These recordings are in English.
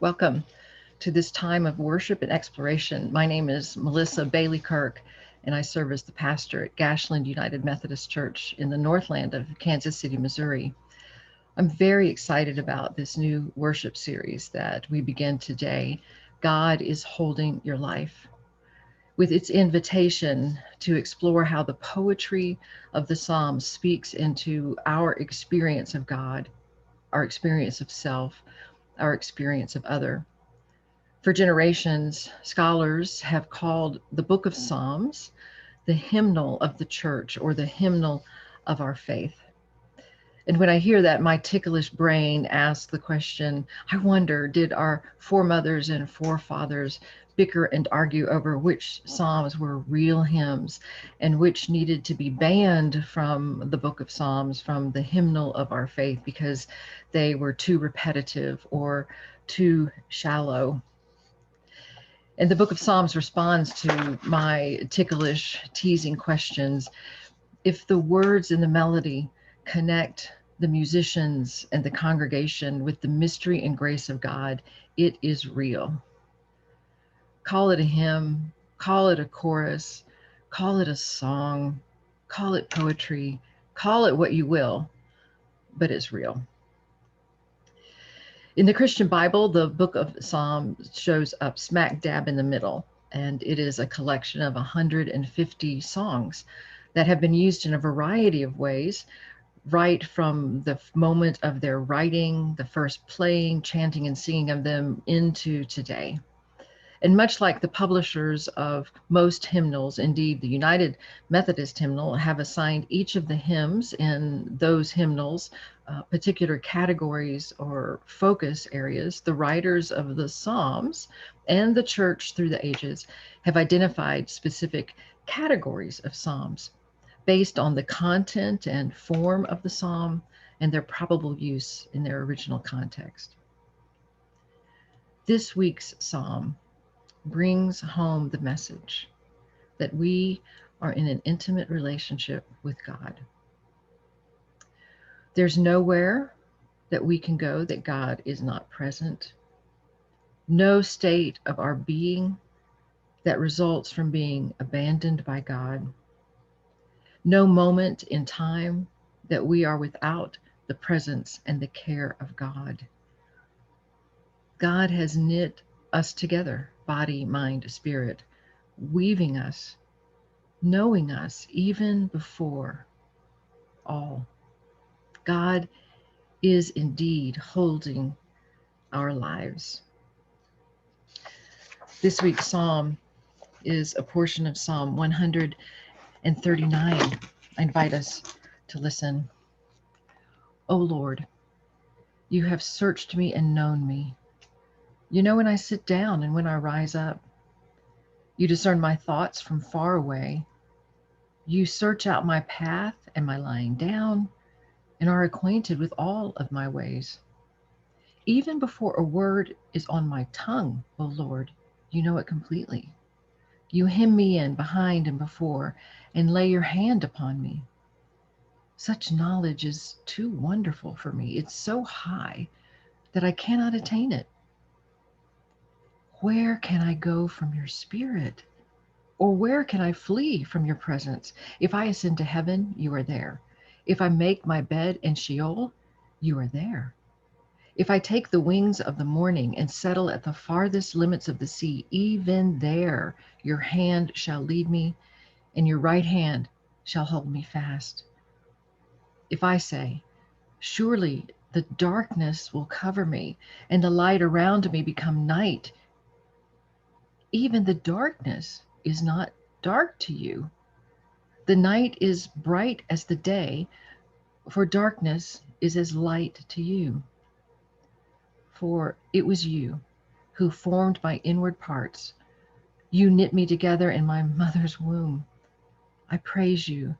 Welcome to this time of worship and exploration. My name is Melissa Bailey Kirk, and I serve as the pastor at Gashland United Methodist Church in the Northland of Kansas City, Missouri. I'm very excited about this new worship series that we begin today. God is holding your life, with its invitation to explore how the poetry of the Psalms speaks into our experience of God, our experience of self, our experience of other. For generations, scholars have called the book of Psalms the hymnal of the church or the hymnal of our faith. And when I hear that, my ticklish brain asks the question, I wonder, did our foremothers and forefathers bicker and argue over which Psalms were real hymns and which needed to be banned from the book of Psalms, from the hymnal of our faith, because they were too repetitive or too shallow? And the book of Psalms responds to my ticklish, teasing questions. If the words and the melody connect the musicians and the congregation with the mystery and grace of God, it is real. Call it a hymn, call it a chorus, call it a song, call it poetry, call it what you will, but it's real. In the Christian Bible, the book of Psalms shows up smack dab in the middle, and it is a collection of 150 songs that have been used in a variety of ways, right from the moment of their writing, the first playing, chanting, and singing of them into today. And much like the publishers of most hymnals, indeed the United Methodist Hymnal, have assigned each of the hymns in those hymnals particular categories or focus areas, the writers of the Psalms and the church through the ages have identified specific categories of Psalms based on the content and form of the Psalm and their probable use in their original context. This week's Psalm brings home the message that we are in an intimate relationship with God. There's nowhere that we can go that God is not present, no state of our being that results from being abandoned by God, no moment in time that we are without the presence and the care of God. God has knit us together, body, mind, spirit, weaving us, knowing us even before all. God is indeed holding our lives. This week's psalm is a portion of Psalm 139. I invite us to listen. O Lord, you have searched me and known me. You know when I sit down and when I rise up. You discern my thoughts from far away. You search out my path and my lying down and are acquainted with all of my ways. Even before a word is on my tongue, O Lord, you know it completely. You hem me in behind and before and lay your hand upon me. Such knowledge is too wonderful for me. It's so high that I cannot attain it. Where can I go from your spirit? Or where can I flee from your presence? If I ascend to heaven, you are there. If I make my bed in Sheol, you are there. If I take the wings of the morning and settle at the farthest limits of the sea, even there your hand shall lead me, and your right hand shall hold me fast. If I say, surely the darkness will cover me, and the light around me become night, even the darkness is not dark to you. The night is bright as the day, for darkness is as light to you. For it was you who formed my inward parts. You knit me together in my mother's womb. I praise you,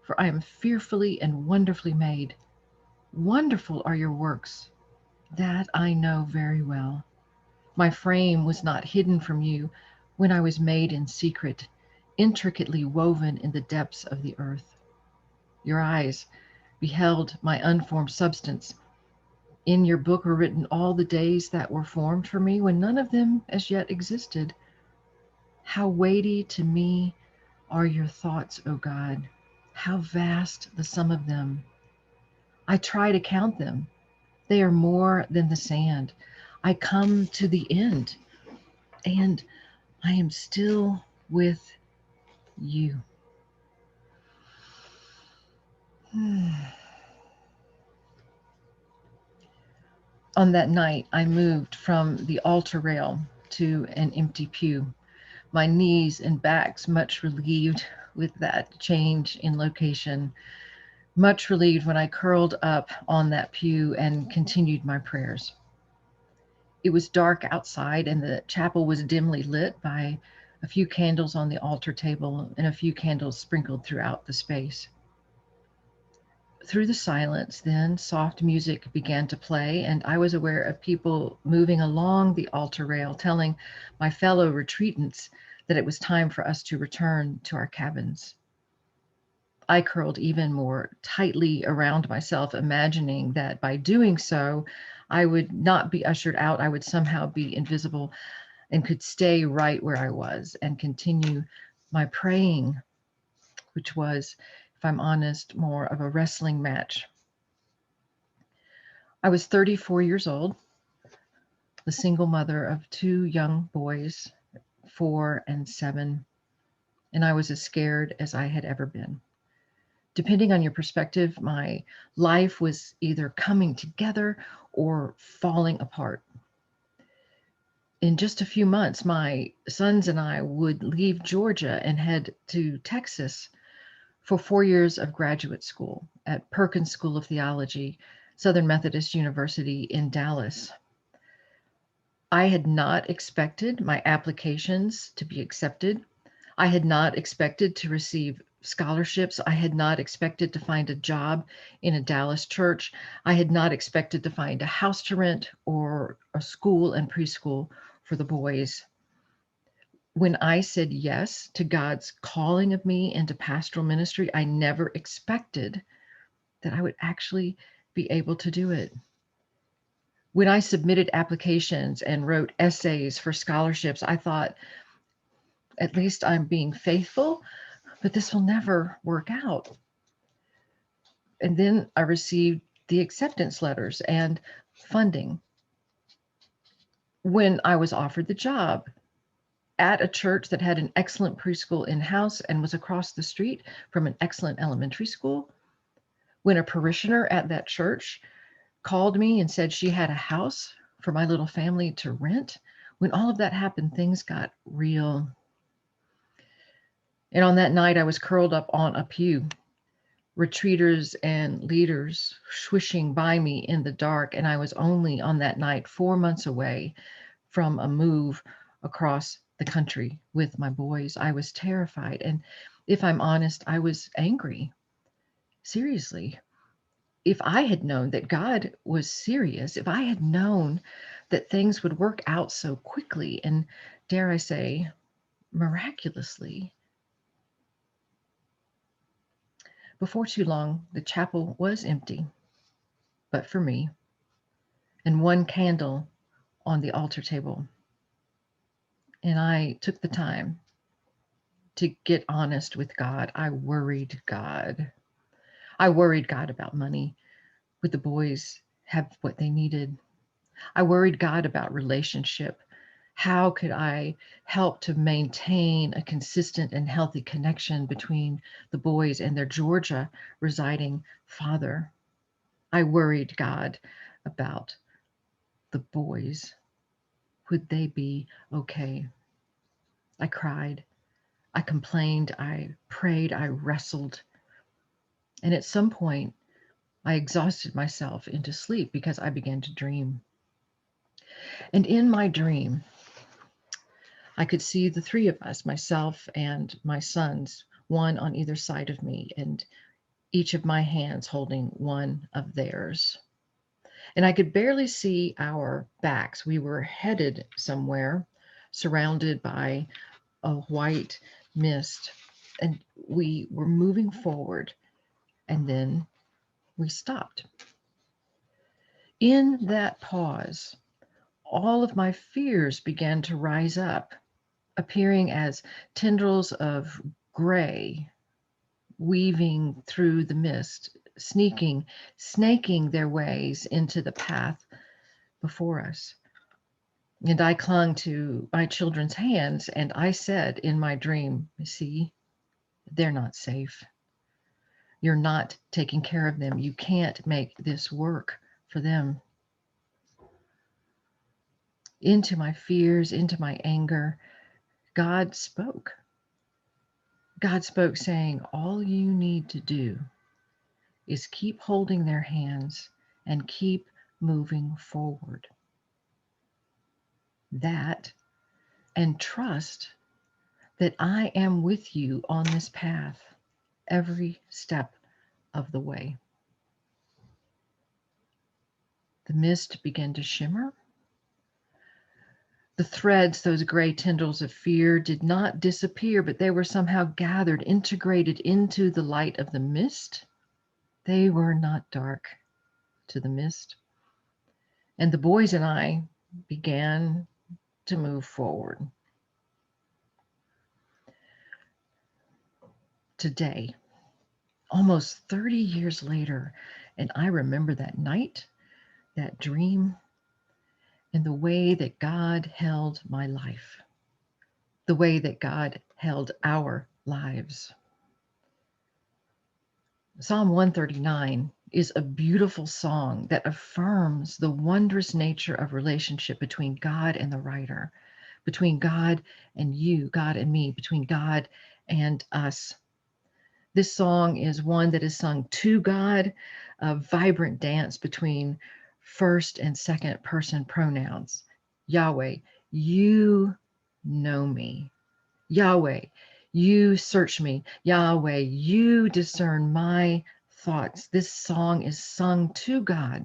for I am fearfully and wonderfully made. Wonderful are your works. That I know very well. My frame was not hidden from you when I was made in secret, intricately woven in the depths of the earth. Your eyes beheld my unformed substance. In your book are written all the days that were formed for me when none of them as yet existed. How weighty to me are your thoughts, O God. How vast the sum of them. I try to count them. They are more than the sand. I come to the end, and I am still with you. On that night, I moved from the altar rail to an empty pew, my knees and backs much relieved with that change in location, much relieved when I curled up on that pew and continued my prayers. It was dark outside, and the chapel was dimly lit by a few candles on the altar table and a few candles sprinkled throughout the space. Through the silence, then, soft music began to play, and I was aware of people moving along the altar rail, telling my fellow retreatants that it was time for us to return to our cabins. I curled even more tightly around myself, imagining that by doing so, I would not be ushered out. I would somehow be invisible and could stay right where I was and continue my praying, which was, if I'm honest, more of a wrestling match. I was 34 years old, the single mother of two young boys, 4 and 7, and I was as scared as I had ever been. Depending on your perspective, my life was either coming together or falling apart. In just a few months, my sons and I would leave Georgia and head to Texas for 4 years of graduate school at Perkins School of Theology, Southern Methodist University in Dallas. I had not expected my applications to be accepted. I had not expected to receive scholarships. I had not expected to find a job in a Dallas church. I had not expected to find a house to rent or a school and preschool for the boys. When I said yes to God's calling of me into pastoral ministry, I never expected that I would actually be able to do it. When I submitted applications and wrote essays for scholarships, I thought, at least I'm being faithful, but this will never work out. And then I received the acceptance letters and funding. When I was offered the job at a church that had an excellent preschool in-house and was across the street from an excellent elementary school, when a parishioner at that church called me and said she had a house for my little family to rent, when all of that happened, things got real. And on that night, I was curled up on a pew, retreaters and leaders swishing by me in the dark. And I was only on that night 4 months away from a move across the country with my boys. I was terrified. And if I'm honest, I was angry. Seriously. If I had known that God was serious, if I had known that things would work out so quickly and, dare I say, miraculously. Before too long, the chapel was empty, but for me, and one candle on the altar table. And I took the time to get honest with God. I worried God. I worried God about money. Would the boys have what they needed? I worried God about relationship. How could I help to maintain a consistent and healthy connection between the boys and their Georgia residing father? I worried God about the boys. Would they be okay? I cried. I complained. I prayed. I wrestled. And at some point, I exhausted myself into sleep because I began to dream. And in my dream, I could see the three of us, myself and my sons, one on either side of me, and each of my hands holding one of theirs. And I could barely see our backs. We were headed somewhere, surrounded by a white mist, and we were moving forward, and then we stopped. In that pause, all of my fears began to rise up, appearing as tendrils of gray weaving through the mist, snaking their ways into the path before us. And I clung to my children's hands, and I said in my dream, see, they're not safe. You're not taking care of them. You can't make this work for them. Into my fears, into my anger, God spoke. God spoke, saying, all you need to do is keep holding their hands and keep moving forward. That, and trust that I am with you on this path every step of the way. The mist began to shimmer. The threads, those gray tendrils of fear, did not disappear, but they were somehow gathered, integrated into the light of the mist. They were not dark to the mist. And the boys and I began to move forward. Today, almost 30 years later, and I remember that night, that dream, and the way that God held my life, the way that God held our lives. Psalm 139 is a beautiful song that affirms the wondrous nature of relationship between God and the writer, between God and you, God and me, between God and us. This song is one that is sung to God, a vibrant dance between first and second person pronouns. Yahweh, you know me. Yahweh, you search me. Yahweh, you discern my thoughts. This song is sung to God,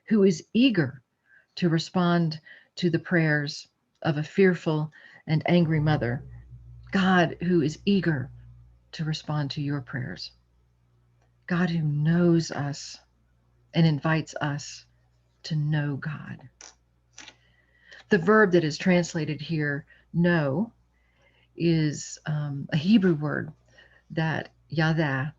who is eager to respond to the prayers of a fearful and angry mother. God, who is eager to respond to your prayers. God, who knows us and invites us to know God. The verb that is translated here, know, is a Hebrew word that yada,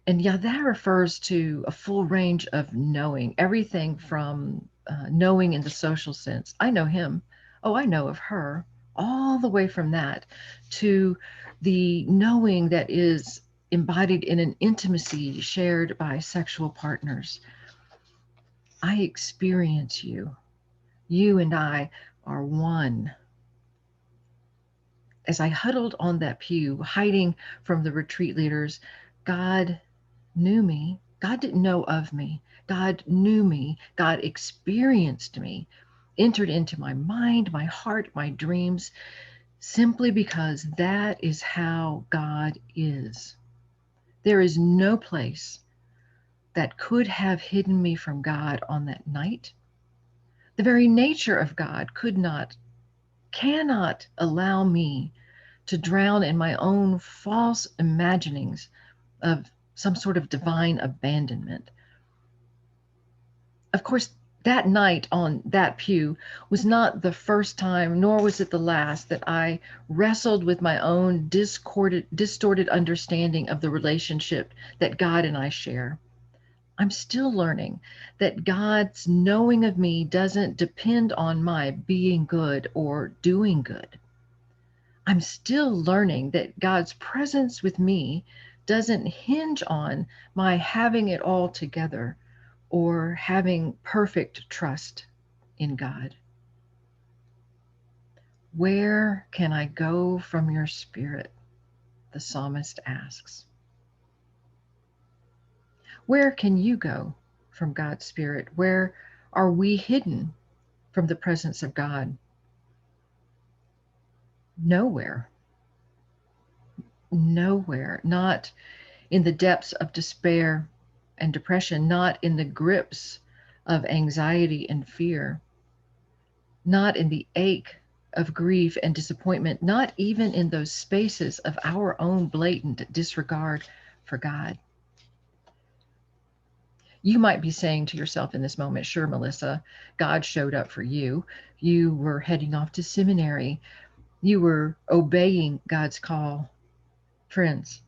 and yada refers to a full range of knowing, everything from knowing in the social sense. I know him. Oh, I know of her. All the way from that to the knowing that is embodied in an intimacy shared by sexual partners. I experience you. You and I are one. As I huddled on that pew, hiding from the retreat leaders, God knew me. God didn't know of me. God knew me. God experienced me, entered into my mind, my heart, my dreams, simply because that is how God is. There is no place that could have hidden me from God on that night. The very nature of God cannot allow me to drown in my own false imaginings of some sort of divine abandonment. Of course, that night on that pew was not the first time, nor was it the last, that I wrestled with my own distorted understanding of the relationship that God and I share. I'm still learning that God's knowing of me doesn't depend on my being good or doing good. I'm still learning that God's presence with me doesn't hinge on my having it all together or having perfect trust in God. Where can I go from your spirit? The psalmist asks. Where can you go from God's spirit? Where are we hidden from the presence of God? Nowhere. Nowhere. Not in the depths of despair and depression, not in the grips of anxiety and fear, not in the ache of grief and disappointment, not even in those spaces of our own blatant disregard for God. You might be saying to yourself in this moment, sure, Melissa, God showed up for you. You were heading off to seminary. You were obeying God's call. Friends,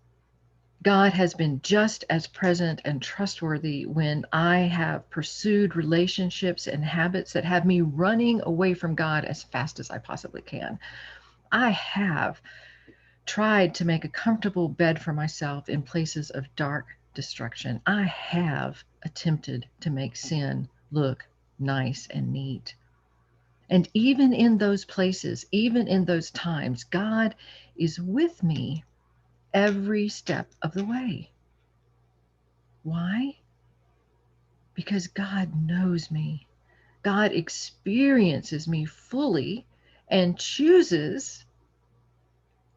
God has been just as present and trustworthy when I have pursued relationships and habits that have me running away from God as fast as I possibly can. I have tried to make a comfortable bed for myself in places of dark destruction. I have attempted to make sin look nice and neat. And even in those places, even in those times, God is with me every step of the way. Why? Because God knows me. God experiences me fully and chooses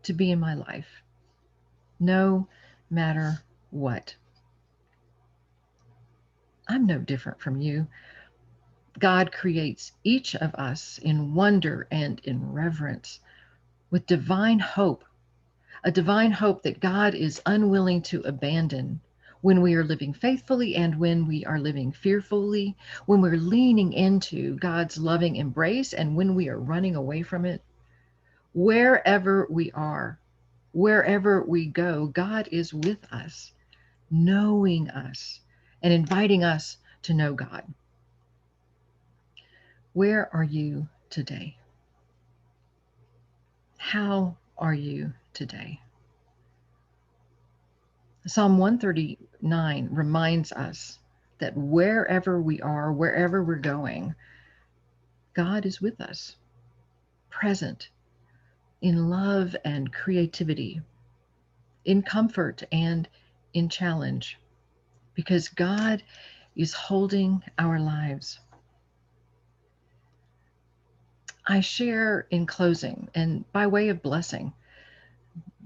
to be in my life, no matter what. I'm no different from you. God creates each of us in wonder and in reverence with divine hope, a divine hope that God is unwilling to abandon when we are living faithfully and when we are living fearfully, when we're leaning into God's loving embrace and when we are running away from it. Wherever we are, wherever we go, God is with us, knowing us and inviting us to know God. Where are you today? How are you today? Psalm 139 reminds us that wherever we are, wherever we're going, God is with us, present in love and creativity, in comfort and in challenge, because God is holding our lives. I share in closing and by way of blessing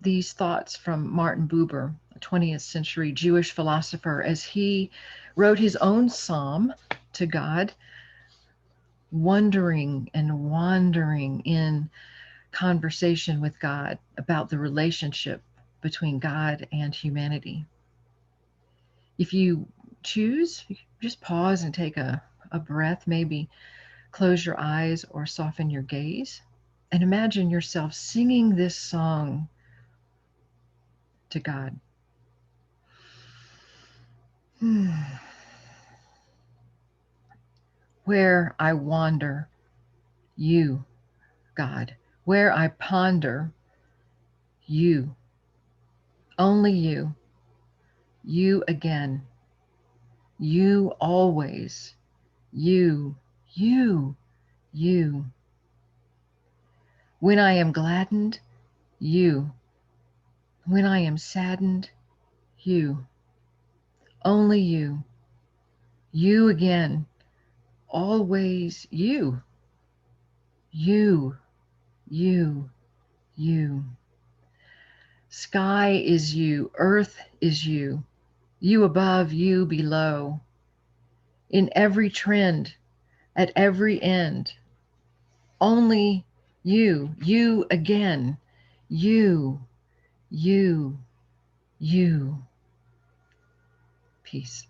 these thoughts from Martin Buber, a 20th century Jewish philosopher, as he wrote his own psalm to God, wondering and wandering in conversation with God about the relationship between God and humanity. If you choose, just pause and take a breath, maybe close your eyes or soften your gaze, and imagine yourself singing this song to God. Where I wander, you, God. Where I ponder, you. Only you. You again. You always. You, you, you. When I am gladdened, you. When I am saddened, you. Only you. You again. Always you. You, you, you. Sky is you. Earth is you. You above, you below. In every trend, at every end. Only you, you again. You, you, you. Peace.